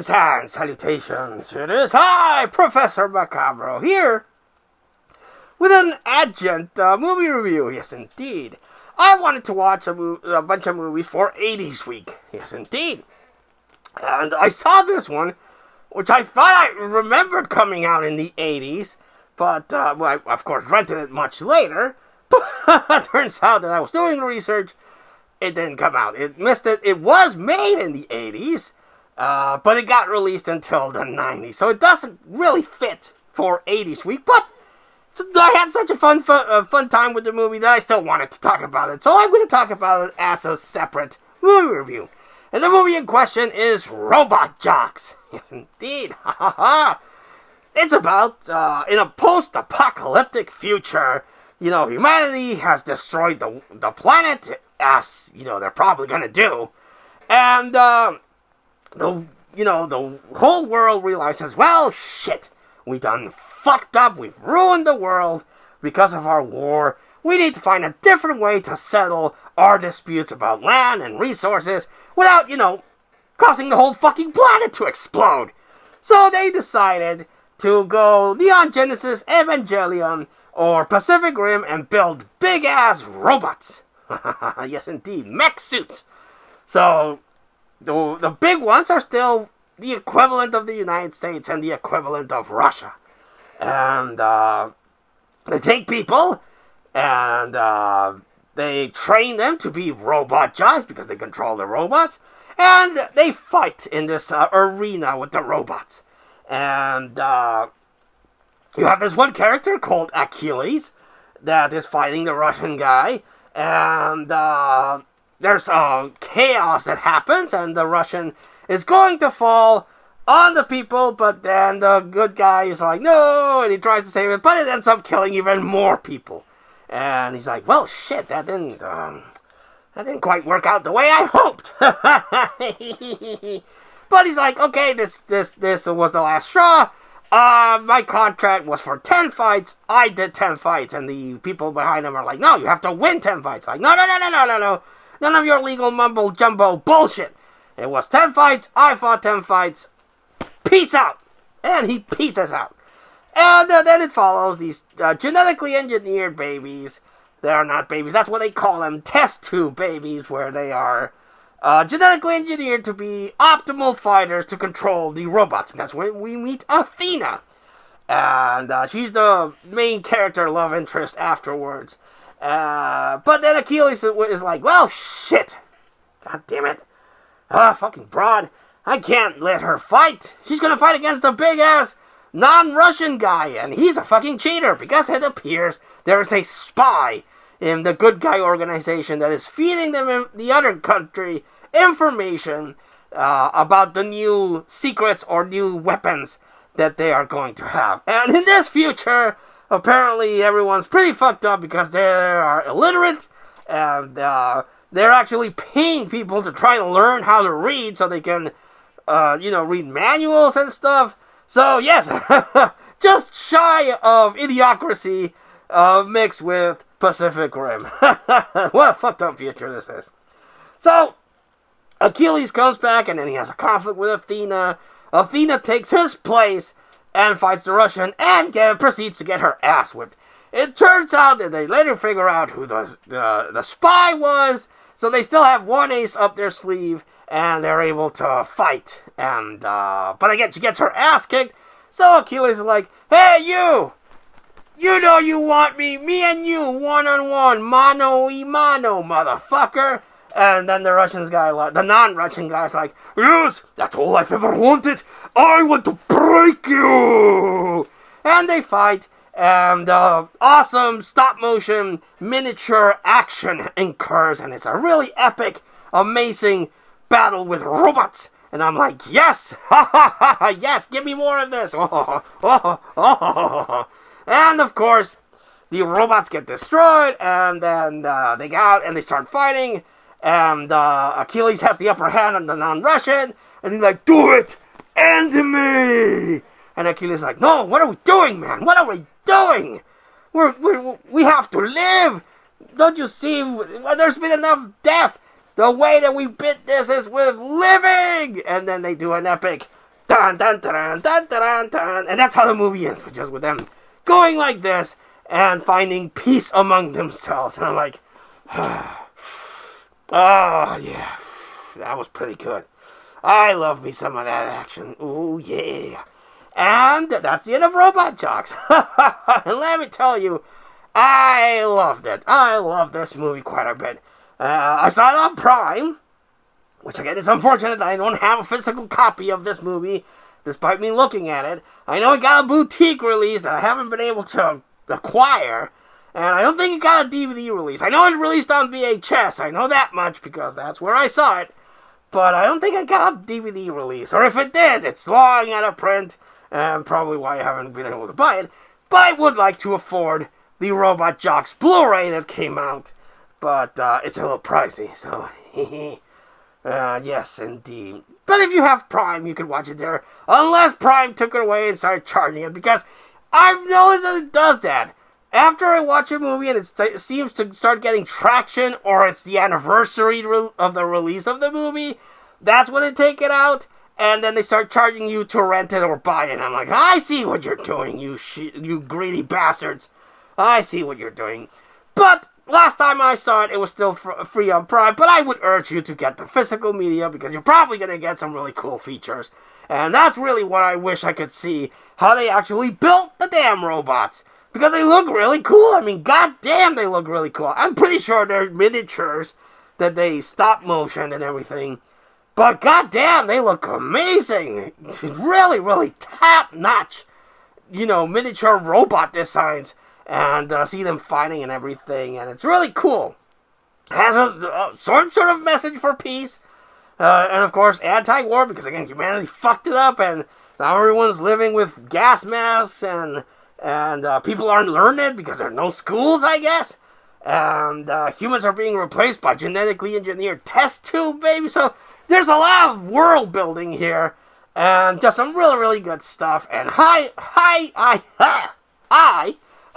Greetings and salutations. It is I, Professor Macabro, here with an adjunct movie review. Yes, indeed. I wanted to watch a bunch of movies for 80s week. Yes, indeed. And I saw this one, which I thought I remembered coming out in the 80s, but well, I, of course, rented it much later. But it turns out that I was doing research. It didn't come out. It missed it. It was made in the 80s, but it got released until the 90s. So it doesn't really fit for 80s week. But I had such a fun time with the movie that I still wanted to talk about it. So I'm going to talk about it as a separate movie review. And the movie in question is Robot Jox. Yes, indeed. Ha ha ha. It's about, in a post-apocalyptic future, you know, humanity has destroyed the planet, as, you know, they're probably gonna do. And, the whole world realizes, well, shit, we done fucked up, we've ruined the world because of our war. We need to find a different way to settle our disputes about land and resources without, you know, causing the whole fucking planet to explode. So they decided to go Neon Genesis Evangelion or Pacific Rim and build big-ass robots. Yes, indeed, mech suits. So, the big ones are still the equivalent of the United States and the equivalent of Russia. And, they take people, and, they train them to be robot Jox because they control the robots, and they fight in this arena with the robots. And, you have this one character called Achilles that is fighting the Russian guy, and there's chaos that happens, and the Russian is going to fall on the people, but then the good guy is like, no, and he tries to save it, but it ends up killing even more people. And he's like, well, shit, that didn't quite work out the way I hoped. But he's like, okay, this was the last straw. My contract was for 10 fights. I did 10 fights. And the people behind him are like, no, you have to win 10 fights. Like, no. None of your legal mumble jumbo bullshit. It was 10 fights. I fought 10 fights. Peace out. And he pieces out. And then it follows these genetically engineered babies. They are not babies. That's what they call them. Test tube babies, where they are genetically engineered to be optimal fighters to control the robots. And that's when we meet Athena. And she's the main character love interest afterwards. But then Achilles is like, well, shit. God damn it. Fucking broad. I can't let her fight. She's gonna fight against the big-ass non-Russian guy. And he's a fucking cheater because it appears there is a spy in the good guy organization that is feeding them in the other country information about the new secrets or new weapons that they are going to have. And in this future, apparently everyone's pretty fucked up because they are illiterate, and they're actually paying people to try to learn how to read so they can, read manuals and stuff. So yes, just shy of Idiocracy mixed with Pacific Rim. What a fucked up future this is. So, Achilles comes back and then he has a conflict with Athena. Athena takes his place and fights the Russian and proceeds to get her ass whipped. It turns out that they later figure out who the spy was, so they still have one ace up their sleeve and they're able to fight. And but again, she gets her ass kicked, so Achilles is like, hey, you! You know you want me and you, one-on-one, mano-y-mano, motherfucker. And then the non-Russian guy's like, yes, that's all I've ever wanted. I want to break you. And they fight, and awesome stop-motion miniature action occurs, and it's a really epic, amazing battle with robots. And I'm like, yes, ha ha ha ha, yes, give me more of this. And of course, the robots get destroyed, and then they go out and they start fighting. And Achilles has the upper hand on the non-Russian, and he's like, do it! End me! And Achilles is like, no, what are we doing, man? What are we doing? We have to live! Don't you see? There's been enough death. The way that we beat this is with living! And then they do an epic Dun, dun, dun, dun, dun, dun. And that's how the movie ends, just with them going like this and finding peace among themselves. And I'm like, oh, yeah, that was pretty good. I love me some of that action. Ooh, yeah. And that's the end of Robot Jox. And let me tell you, I loved it. I love this movie quite a bit. I saw it on Prime, which again is unfortunate that I don't have a physical copy of this movie, despite me looking at it. I know it got a boutique release that I haven't been able to acquire, and I don't think it got a DVD release. I know it released on VHS, I know that much, because that's where I saw it, but I don't think it got a DVD release, or if it did, it's long out of print, and probably why I haven't been able to buy it, but I would like to afford the Robot Jox Blu-ray that came out, but it's a little pricey, so yes, indeed. But if you have Prime, you can watch it there, unless Prime took it away and started charging it, because I've noticed that it does that. After I watch a movie and it seems to start getting traction, or it's the anniversary of the release of the movie, that's when they take it out, and then they start charging you to rent it or buy it. And I'm like, I see what you're doing, you greedy bastards. I see what you're doing. But last time I saw it, it was still free on Prime, but I would urge you to get the physical media, because you're probably going to get some really cool features. And that's really what I wish I could see, how they actually built the damn robots. Because they look really cool. I mean, goddamn, they look really cool. I'm pretty sure they're miniatures, that they stop motion and everything. But goddamn, they look amazing. Really, really top-notch, miniature robot designs. And see them fighting and everything. And it's really cool. It has a sort of message for peace. And of course, anti-war, because again, humanity fucked it up. And now everyone's living with gas masks. And people aren't learning because there are no schools, I guess. And humans are being replaced by genetically engineered test tube babies. So there's a lot of world building here. And just some really, really good stuff. And I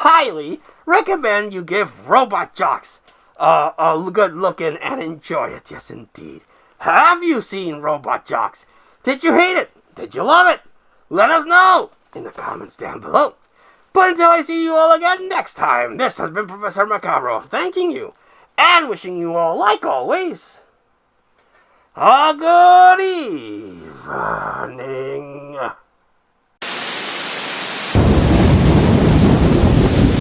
highly recommend you give Robot Jox a good look in and enjoy it. Yes, indeed. Have you seen Robot Jox? Did you hate it? Did you love it? Let us know in the comments down below. But until I see you all again next time, this has been Professor Macabro thanking you and wishing you all, like always, a good evening.